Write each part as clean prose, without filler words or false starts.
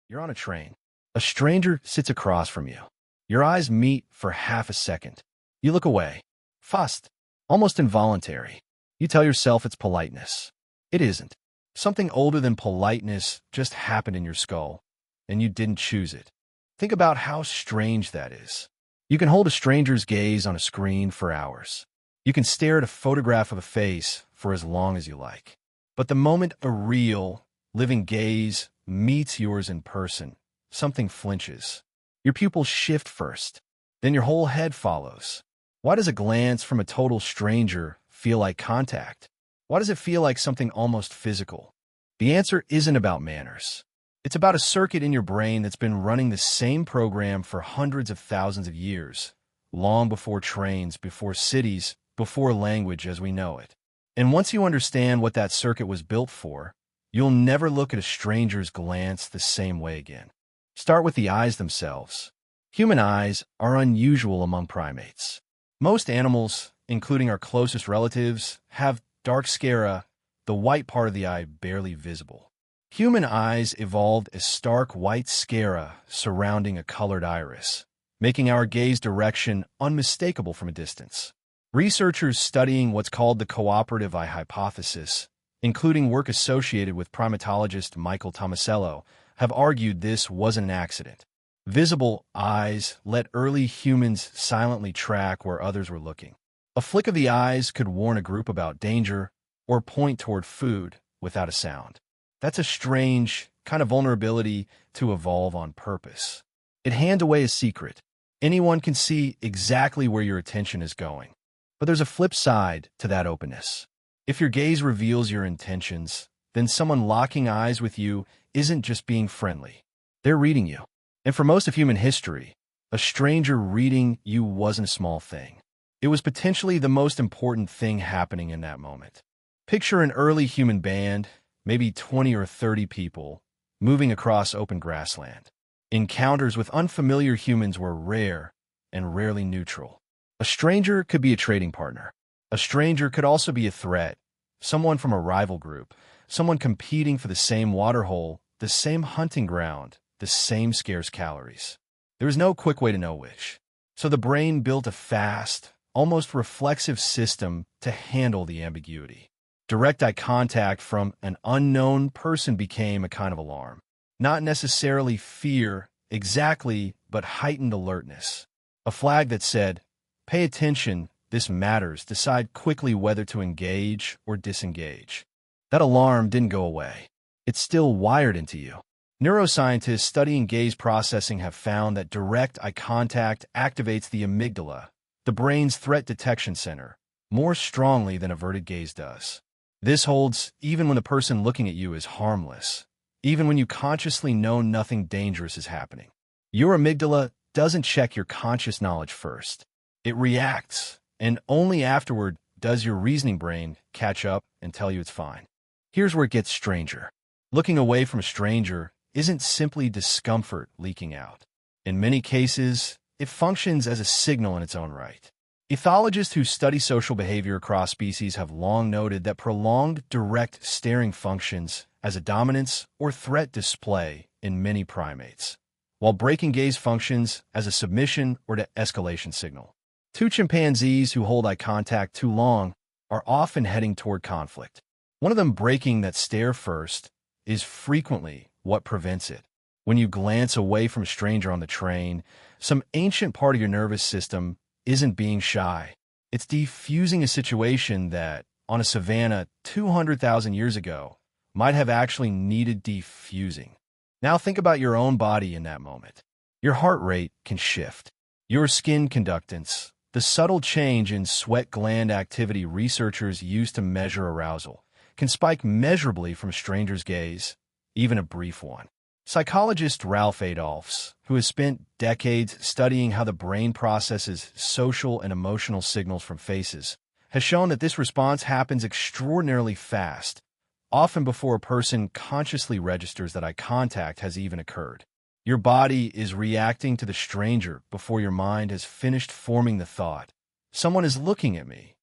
You're on a train. A stranger sits across from you. Your eyes meet for half a second. You look away. Fussed. Almost involuntary. You tell yourself it's politeness. It isn't. Something older than politeness just happened in your skull, and you didn't choose it. Think about how strange that is. You can hold a stranger's gaze on a screen for hours. You can stare at a photograph of a face for as long as you like. But the moment a real, living gaze meets yours in person, something flinches. Your pupils shift first, then your whole head follows. Why does a glance from a total stranger feel like contact? Why does it feel like something almost physical? The answer isn't about manners. It's about a circuit in your brain that's been running the same program for hundreds of thousands of years, long before trains, before cities, before language as we know it. And once you understand what that circuit was built for, you'll never look at a stranger's glance the same way again. Start with the eyes themselves. Human eyes are unusual among primates. Most animals, including our closest relatives, have dark sclera, the white part of the eye barely visible. Human eyes evolved as stark white sclera surrounding a colored iris, making our gaze direction unmistakable from a distance. Researchers studying what's called the cooperative eye hypothesis, including work associated with primatologist Michael Tomasello, have argued this wasn't an accident. Visible eyes let early humans silently track where others were looking. A flick of the eyes could warn a group about danger or point toward food without a sound. That's a strange kind of vulnerability to evolve on purpose. It hands away a secret. Anyone can see exactly where your attention is going. But there's a flip side to that openness. If your gaze reveals your intentions, then someone locking eyes with you isn't just being friendly. They're reading you. And for most of human history, a stranger reading you wasn't a small thing. It was potentially the most important thing happening in that moment. Picture an early human band, maybe 20 or 30 people, moving across open grassland. Encounters with unfamiliar humans were rare and rarely neutral. A stranger could be a trading partner. A stranger could also be a threat, someone from a rival group, someone competing for the same waterhole, the same hunting ground, the same scarce calories. There was no quick way to know which. So the brain built a fast, almost reflexive system to handle the ambiguity. Direct eye contact from an unknown person became a kind of alarm. Not necessarily fear, exactly, but heightened alertness. A flag that said, "Pay attention, this matters, decide quickly whether to engage or disengage." That alarm didn't go away. It's still wired into you. Neuroscientists studying gaze processing have found that direct eye contact activates the amygdala, the brain's threat detection center, more strongly than averted gaze does. This holds even when the person looking at you is harmless, even when you consciously know nothing dangerous is happening. Your amygdala doesn't check your conscious knowledge first. It reacts, and only afterward does your reasoning brain catch up and tell you it's fine. Here's where it gets stranger. Looking away from a stranger isn't simply discomfort leaking out. In many cases, it functions as a signal in its own right. Ethologists who study social behavior across species have long noted that prolonged direct staring functions as a dominance or threat display in many primates, while breaking gaze functions as a submission or de-escalation signal. Two chimpanzees who hold eye contact too long are often heading toward conflict. One of them breaking that stare first is frequently what prevents it. When you glance away from a stranger on the train, some ancient part of your nervous system isn't being shy. It's defusing a situation that, on a savanna 200,000 years ago, might have actually needed defusing. Now think about your own body in that moment. Your heart rate can shift. Your skin conductance, the subtle change in sweat gland activity researchers use to measure arousal, can spike measurably from a stranger's gaze, even a brief one. Psychologist Ralph Adolphs, who has spent decades studying how the brain processes social and emotional signals from faces, has shown that this response happens extraordinarily fast, often before a person consciously registers that eye contact has even occurred. Your body is reacting to the stranger before your mind has finished forming the thought, "Someone is looking at me."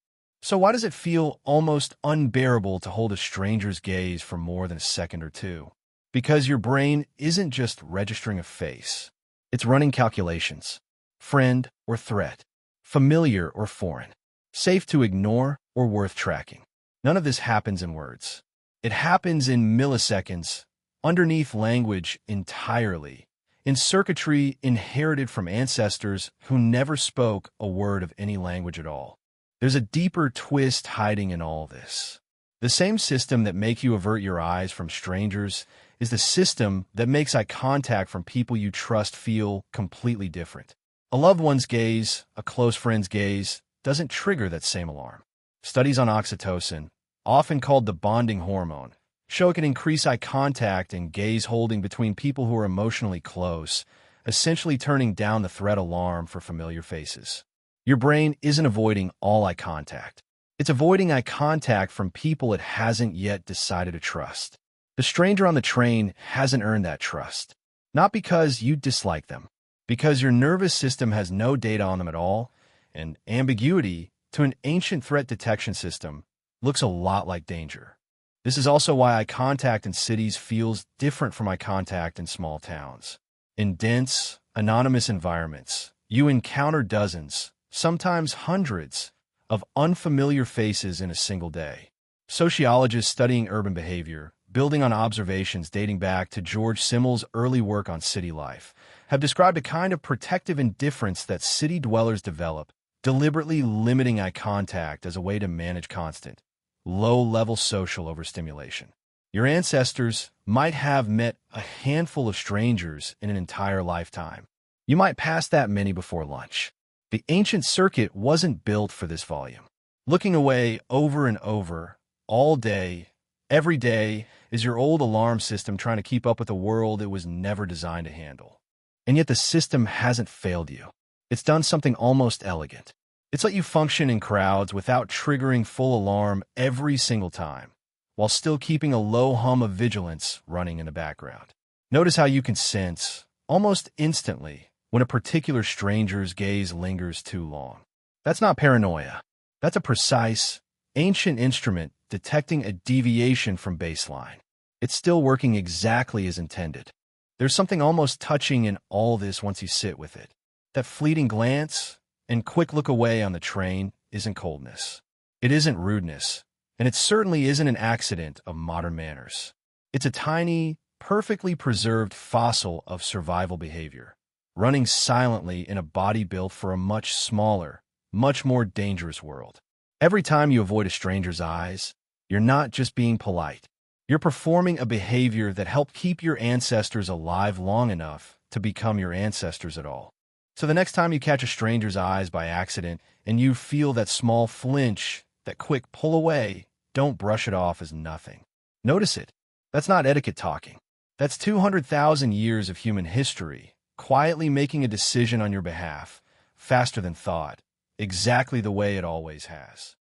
So why does it feel almost unbearable to hold a stranger's gaze for more than a second or two? Because your brain isn't just registering a face. It's running calculations. Friend or threat. Familiar or foreign. Safe to ignore or worth tracking. None of this happens in words. It happens in milliseconds, underneath language entirely, in circuitry inherited from ancestors who never spoke a word of any language at all. There's a deeper twist hiding in all this. The same system that makes you avert your eyes from strangers is the system that makes eye contact from people you trust feel completely different. A loved one's gaze, a close friend's gaze, doesn't trigger that same alarm. Studies on oxytocin, often called the bonding hormone, show it can increase eye contact and gaze holding between people who are emotionally close, essentially turning down the threat alarm for familiar faces. Your brain isn't avoiding all eye contact. It's avoiding eye contact from people it hasn't yet decided to trust. The stranger on the train hasn't earned that trust. Not because you dislike them, because your nervous system has no data on them at all, and ambiguity, to an ancient threat detection system, looks a lot like danger. This is also why eye contact in cities feels different from eye contact in small towns. In dense, anonymous environments, you encounter dozens, sometimes hundreds, of unfamiliar faces in a single day. Sociologists studying urban behavior, building on observations dating back to George Simmel's early work on city life, have described a kind of protective indifference that city dwellers develop, deliberately limiting eye contact as a way to manage constant, low-level social overstimulation. Your ancestors might have met a handful of strangers in an entire lifetime. You might pass that many before lunch. The ancient circuit wasn't built for this volume. Looking away over and over, all day, every day, is your old alarm system trying to keep up with a world it was never designed to handle. And yet the system hasn't failed you. It's done something almost elegant. It's let you function in crowds without triggering full alarm every single time, while still keeping a low hum of vigilance running in the background. Notice how you can sense, almost instantly, when a particular stranger's gaze lingers too long. That's not paranoia. That's a precise, ancient instrument detecting a deviation from baseline. It's still working exactly as intended. There's something almost touching in all this once you sit with it. That fleeting glance and quick look away on the train isn't coldness. It isn't rudeness, and it certainly isn't an accident of modern manners. It's a tiny, perfectly preserved fossil of survival behavior, running silently in a body built for a much smaller, much more dangerous world. Every time you avoid a stranger's eyes, you're not just being polite. You're performing a behavior that helped keep your ancestors alive long enough to become your ancestors at all. So the next time you catch a stranger's eyes by accident and you feel that small flinch, that quick pull away, don't brush it off as nothing. Notice it. That's not etiquette talking. That's 200,000 years of human history, quietly making a decision on your behalf, faster than thought, exactly the way it always has.